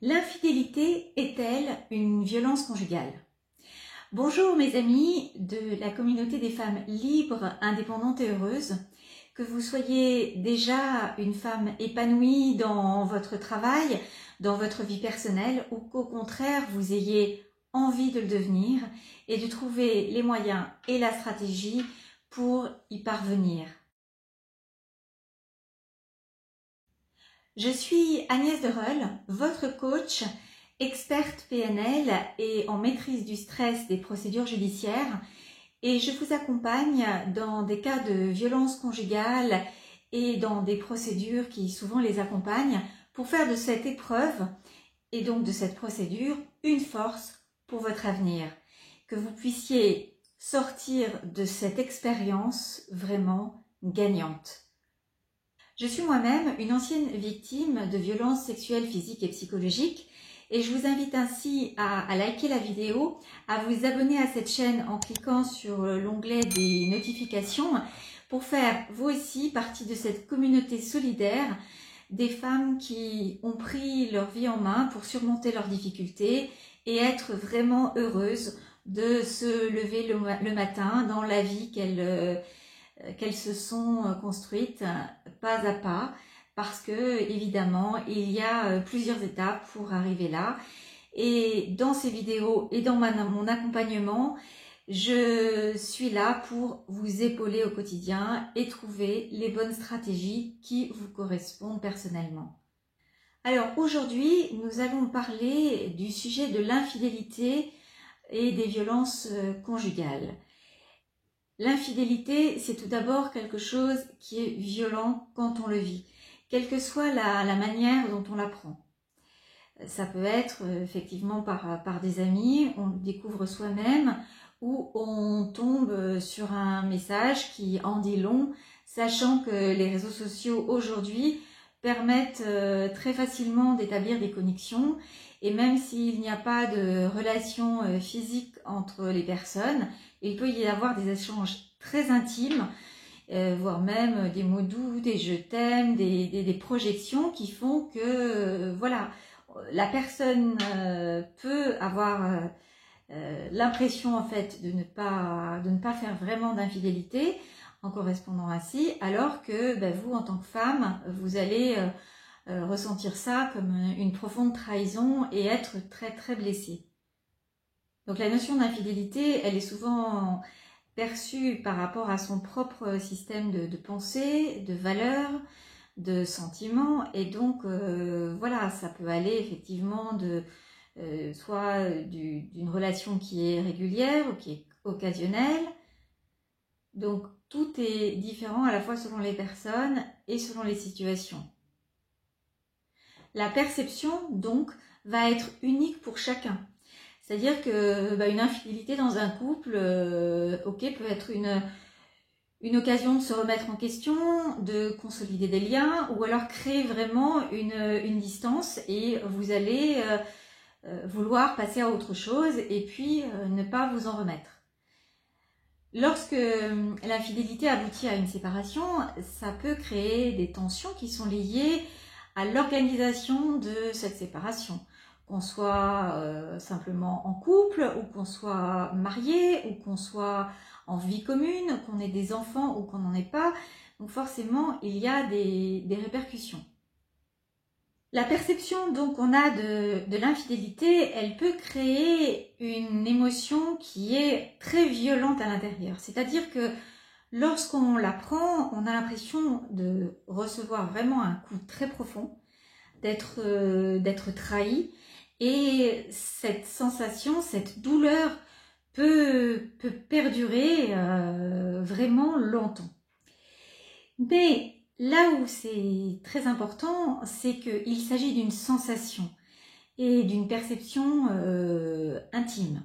L'infidélité est-elle une violence conjugale? Bonjour mes amis de la communauté des femmes libres, indépendantes et heureuses. Que vous soyez déjà une femme épanouie dans votre travail, dans votre vie personnelle, ou qu'au contraire vous ayez envie de le devenir et de trouver les moyens et la stratégie pour y parvenir. Je suis Agnès Dereul, votre coach, experte PNL et en maîtrise du stress des procédures judiciaires, et je vous accompagne dans des cas de violence conjugale et dans des procédures qui souvent les accompagnent pour faire de cette épreuve et donc de cette procédure une force pour votre avenir, que vous puissiez sortir de cette expérience vraiment gagnante. Je suis moi-même une ancienne victime de violences sexuelles, physiques et psychologiques et je vous invite ainsi à liker la vidéo, à vous abonner à cette chaîne en cliquant sur l'onglet des notifications pour faire vous aussi partie de cette communauté solidaire des femmes qui ont pris leur vie en main pour surmonter leurs difficultés et être vraiment heureuses de se lever le matin dans la vie qu'elles se sont construites pas à pas, parce que évidemment il y a plusieurs étapes pour arriver là, et dans ces vidéos et dans mon accompagnement, je suis là pour vous épauler au quotidien et trouver les bonnes stratégies qui vous correspondent personnellement. Alors aujourd'hui, nous allons parler du sujet de l'infidélité et des violences conjugales. L'infidélité, c'est tout d'abord quelque chose qui est violent quand on le vit, quelle que soit la manière dont on l'apprend. Ça peut être effectivement par des amis, on le découvre soi-même, ou on tombe sur un message qui en dit long, sachant que les réseaux sociaux aujourd'hui permettent très facilement d'établir des connexions, et même s'il n'y a pas de relation physique entre les personnes, il peut y avoir des échanges très intimes, voire même des mots doux, des je t'aime, des projections qui font que voilà, la personne peut avoir l'impression en fait de ne pas faire vraiment d'infidélité en correspondant ainsi, alors que vous en tant que femme, vous allez ressentir ça comme une profonde trahison et être très très blessée. Donc la notion d'infidélité, elle est souvent perçue par rapport à son propre système de pensée, de valeurs, de sentiments, et donc voilà, ça peut aller effectivement de soit d'une relation qui est régulière ou qui est occasionnelle. Donc tout est différent à la fois selon les personnes et selon les situations. La perception donc va être unique pour chacun. C'est-à-dire que une infidélité dans un couple, peut être une occasion de se remettre en question, de consolider des liens, ou alors créer vraiment une distance et vous allez vouloir passer à autre chose et puis ne pas vous en remettre. Lorsque l'infidélité aboutit à une séparation, ça peut créer des tensions qui sont liées à l'organisation de cette séparation. Qu'on soit simplement en couple, ou qu'on soit marié, ou qu'on soit en vie commune, qu'on ait des enfants ou qu'on n'en ait pas. Donc forcément, il y a des répercussions. La perception donc qu'on a de l'infidélité, elle peut créer une émotion qui est très violente à l'intérieur. C'est-à-dire que lorsqu'on l'apprend, on a l'impression de recevoir vraiment un coup très profond, d'être trahi. Et cette sensation, cette douleur peut perdurer vraiment longtemps. Mais là où c'est très important, c'est qu'il s'agit d'une sensation et d'une perception intime.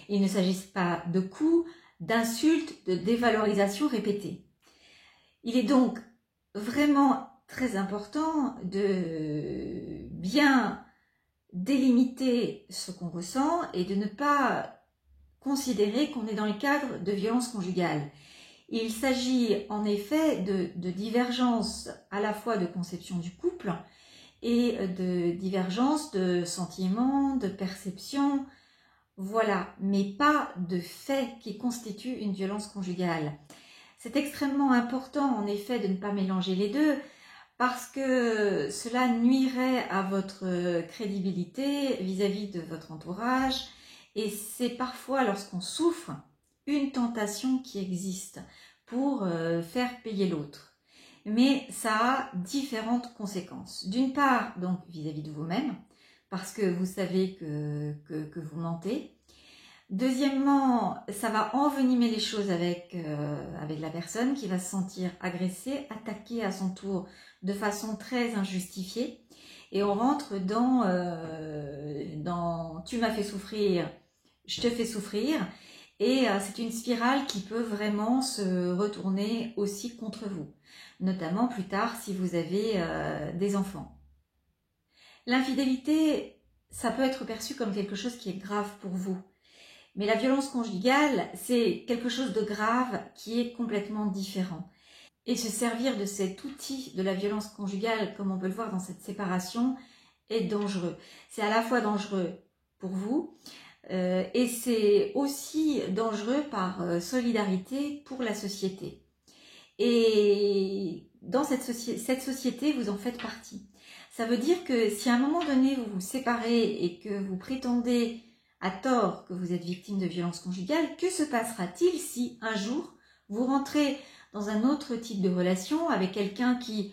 Il ne s'agit pas de coups, d'insultes, de dévalorisation répétée. Il est donc vraiment très important de bien délimiter ce qu'on ressent et de ne pas considérer qu'on est dans le cadre de violences conjugales. Il s'agit en effet de divergences à la fois de conception du couple et de divergences de sentiments, de perceptions, voilà, mais pas de faits qui constituent une violence conjugale. C'est extrêmement important en effet de ne pas mélanger les deux parce que cela nuirait à votre crédibilité vis-à-vis de votre entourage et c'est parfois lorsqu'on souffre une tentation qui existe pour faire payer l'autre. Mais ça a différentes conséquences. D'une part, donc vis-à-vis de vous-même, parce que vous savez que vous mentez. Deuxièmement, ça va envenimer les choses avec la personne qui va se sentir agressée, attaquée à son tour de façon très injustifiée. Et on rentre dans tu m'as fait souffrir, je te fais souffrir. Et c'est une spirale qui peut vraiment se retourner aussi contre vous, notamment plus tard si vous avez des enfants. L'infidélité, ça peut être perçu comme quelque chose qui est grave pour vous. Mais la violence conjugale, c'est quelque chose de grave qui est complètement différent. Et se servir de cet outil de la violence conjugale, comme on peut le voir dans cette séparation, est dangereux. C'est à la fois dangereux pour vous, et c'est aussi dangereux par solidarité pour la société. Et dans cette société, vous en faites partie. Ça veut dire que si à un moment donné, vous vous séparez et que vous prétendez à tort que vous êtes victime de violence conjugale, que se passera-t-il si un jour vous rentrez dans un autre type de relation avec quelqu'un qui,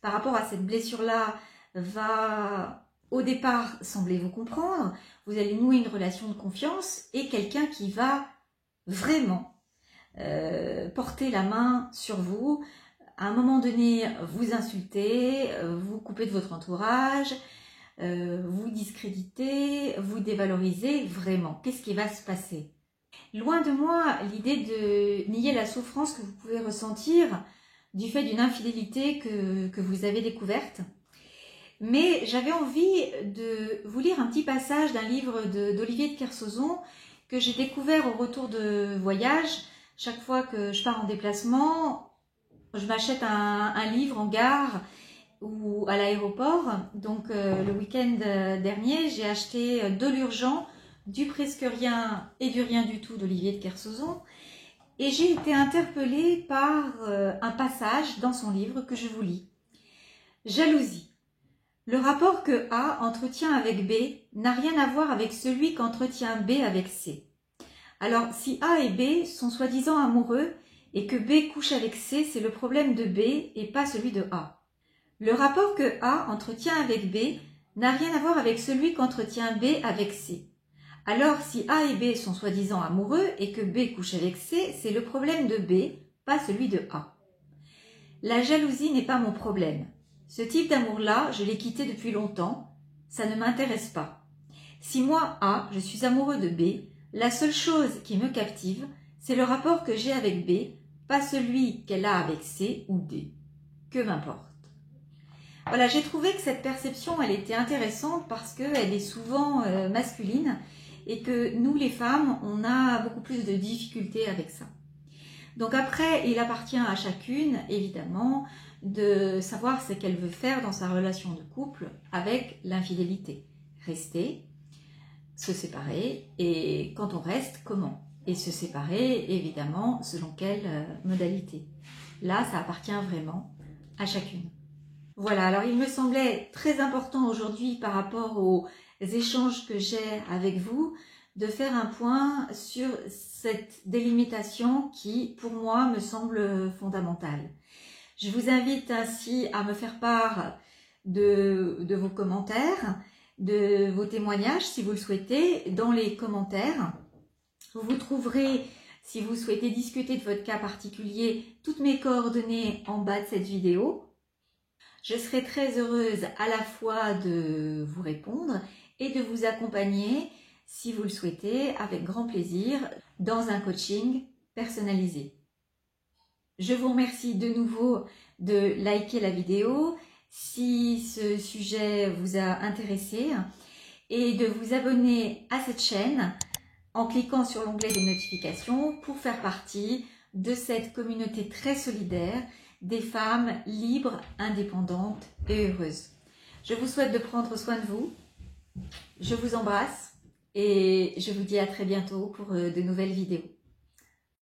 par rapport à cette blessure-là, va au départ sembler vous comprendre, vous allez nouer une relation de confiance et quelqu'un qui va vraiment porter la main sur vous, à un moment donné vous insulter, vous couper de votre entourage, vous discréditer, vous dévaloriser, vraiment. Qu'est-ce qui va se passer? Loin de moi l'idée de nier la souffrance que vous pouvez ressentir du fait d'une infidélité que vous avez découverte. Mais j'avais envie de vous lire un petit passage d'un livre d'Olivier de Kersauzon que j'ai découvert au retour de voyage. Chaque fois que je pars en déplacement, je m'achète un livre en gare ou à l'aéroport. Donc le week-end dernier, j'ai acheté De l'urgent, du presque rien et du rien du tout d'Olivier de Kersauzon. Et j'ai été interpellée par un passage dans son livre que je vous lis. Jalousie. Le rapport que A entretient avec B n'a rien à voir avec celui qu'entretient B avec C. Alors, si A et B sont soi-disant amoureux et que B couche avec C, c'est le problème de B et pas celui de A. Le rapport que A entretient avec B n'a rien à voir avec celui qu'entretient B avec C. Alors, si A et B sont soi-disant amoureux et que B couche avec C, c'est le problème de B, pas celui de A. La jalousie n'est pas mon problème. Ce type d'amour-là, je l'ai quitté depuis longtemps, ça ne m'intéresse pas. Si moi, A, je suis amoureux de B, la seule chose qui me captive, c'est le rapport que j'ai avec B, pas celui qu'elle a avec C ou D. Que m'importe. Voilà, j'ai trouvé que cette perception, elle était intéressante parce qu'elle est souvent masculine et que nous, les femmes, on a beaucoup plus de difficultés avec ça. Donc après, il appartient à chacune, évidemment, de savoir ce qu'elle veut faire dans sa relation de couple avec l'infidélité. Rester, se séparer, et quand on reste, comment? Et se séparer, évidemment, selon quelle modalité. Là, ça appartient vraiment à chacune. Voilà, alors il me semblait très important aujourd'hui par rapport aux échanges que j'ai avec vous, de faire un point sur cette délimitation qui, pour moi, me semble fondamentale. Je vous invite ainsi à me faire part de vos commentaires, de vos témoignages, si vous le souhaitez, dans les commentaires. Vous trouverez, si vous souhaitez discuter de votre cas particulier, toutes mes coordonnées en bas de cette vidéo. Je serai très heureuse à la fois de vous répondre et de vous accompagner, si vous le souhaitez, avec grand plaisir, dans un coaching personnalisé. Je vous remercie de nouveau de liker la vidéo si ce sujet vous a intéressé et de vous abonner à cette chaîne en cliquant sur l'onglet des notifications pour faire partie de cette communauté très solidaire des femmes libres, indépendantes et heureuses. Je vous souhaite de prendre soin de vous. Je vous embrasse et je vous dis à très bientôt pour de nouvelles vidéos.